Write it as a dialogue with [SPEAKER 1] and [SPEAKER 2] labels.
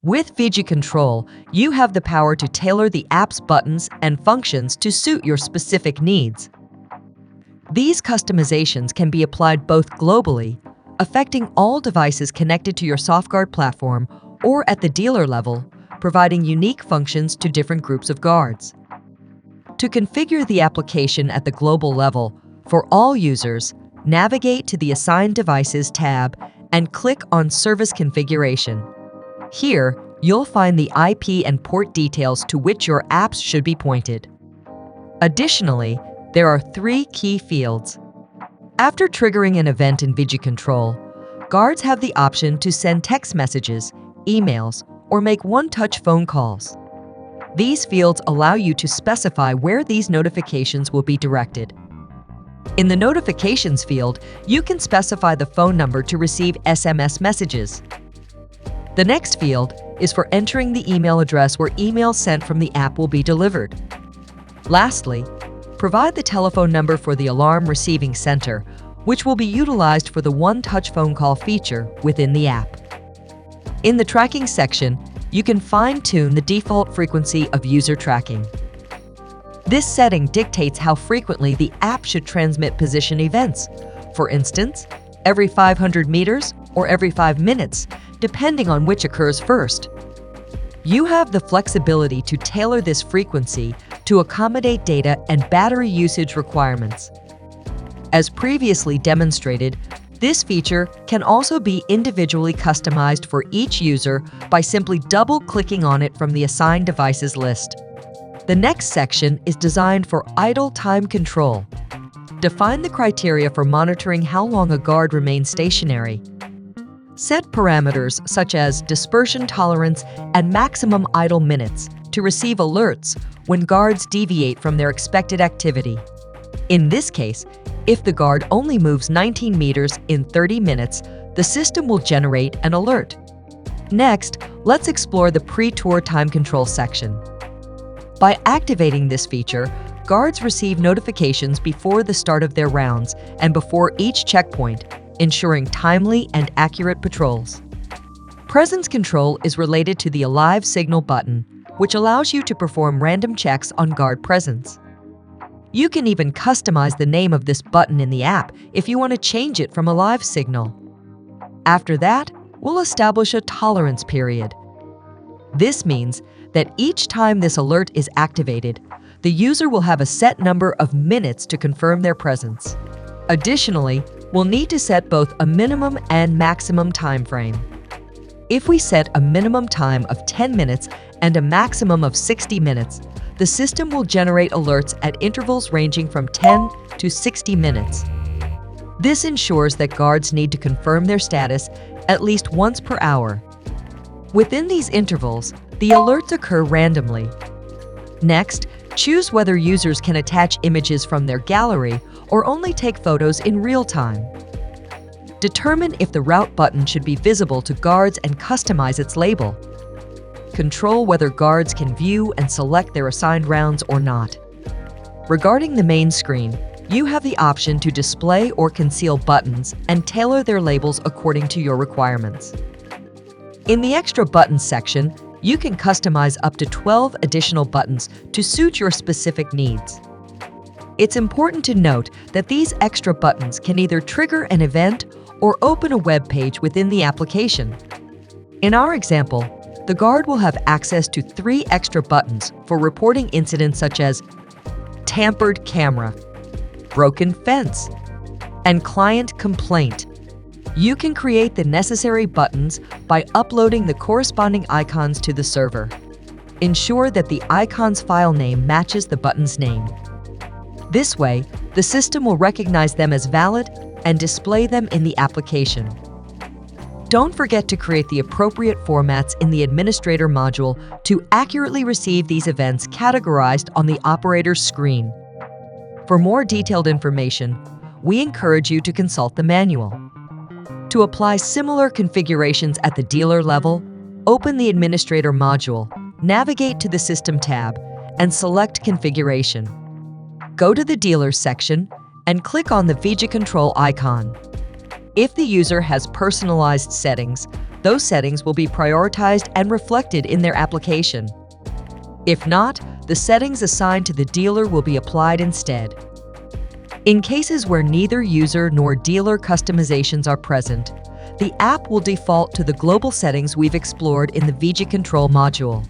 [SPEAKER 1] With VigiControl, you have the power to tailor the app's buttons and functions to suit your specific needs. These customizations can be applied both globally, affecting all devices connected to your SoftGuard platform, or at the dealer level, providing unique functions to different groups of guards. To configure the application at the global level, for all users, navigate to the Assigned Devices tab and click on Service Configuration. Here, you'll find the IP and port details to which your apps should be pointed. Additionally, there are 3 key fields. After triggering an event in VigiControl, guards have the option to send text messages, emails, or make one-touch phone calls. These fields allow you to specify where these notifications will be directed. In the Notifications field, you can specify the phone number to receive SMS messages. The next field is for entering the email address where emails sent from the app will be delivered. Lastly, provide the telephone number for the alarm receiving center, which will be utilized for the one-touch phone call feature within the app. In the Tracking section, you can fine-tune the default frequency of user tracking. This setting dictates how frequently the app should transmit position events, for instance, every 500 meters or every 5 minutes, depending on which occurs first. You have the flexibility to tailor this frequency to accommodate data and battery usage requirements. As previously demonstrated, this feature can also be individually customized for each user by simply double-clicking on it from the Assigned Devices list. The next section is designed for idle time control. Define the criteria for monitoring how long a guard remains stationary. Set parameters such as dispersion tolerance and maximum idle minutes to receive alerts when guards deviate from their expected activity. In this case, if the guard only moves 19 meters in 30 minutes, the system will generate an alert. Next, let's explore the pre-tour time control section. By activating this feature, guards receive notifications before the start of their rounds and before each checkpoint, ensuring timely and accurate patrols. Presence control is related to the Alive Signal button, which allows you to perform random checks on guard presence. You can even customize the name of this button in the app if you want to change it from Alive Signal. After that, we'll establish a tolerance period. This means that each time this alert is activated, the user will have a set number of minutes to confirm their presence. Additionally, we'll need to set both a minimum and maximum time frame. If we set a minimum time of 10 minutes and a maximum of 60 minutes, the system will generate alerts at intervals ranging from 10 to 60 minutes. This ensures that guards need to confirm their status at least once per hour. Within these intervals, the alerts occur randomly. Next, choose whether users can attach images from their gallery or only take photos in real time. Determine if the route button should be visible to guards and customize its label. Control whether guards can view and select their assigned rounds or not. Regarding the main screen, you have the option to display or conceal buttons and tailor their labels according to your requirements. In the Extra Buttons section, you can customize up to 12 additional buttons to suit your specific needs. It's important to note that these extra buttons can either trigger an event or open a web page within the application. In our example, the guard will have access to 3 extra buttons for reporting incidents such as tampered camera, broken fence, and client complaint. You can create the necessary buttons by uploading the corresponding icons to the server. Ensure that the icon's file name matches the button's name. This way, the system will recognize them as valid and display them in the application. Don't forget to create the appropriate formats in the Administrator module to accurately receive these events categorized on the operator's screen. For more detailed information, we encourage you to consult the manual. To apply similar configurations at the dealer level, open the Administrator module, navigate to the System tab, and select Configuration. Go to the Dealers section and click on the VigiControl icon. If the user has personalized settings, those settings will be prioritized and reflected in their application. If not, the settings assigned to the dealer will be applied instead. In cases where neither user nor dealer customizations are present, the app will default to the global settings we've explored in the VigiControl module.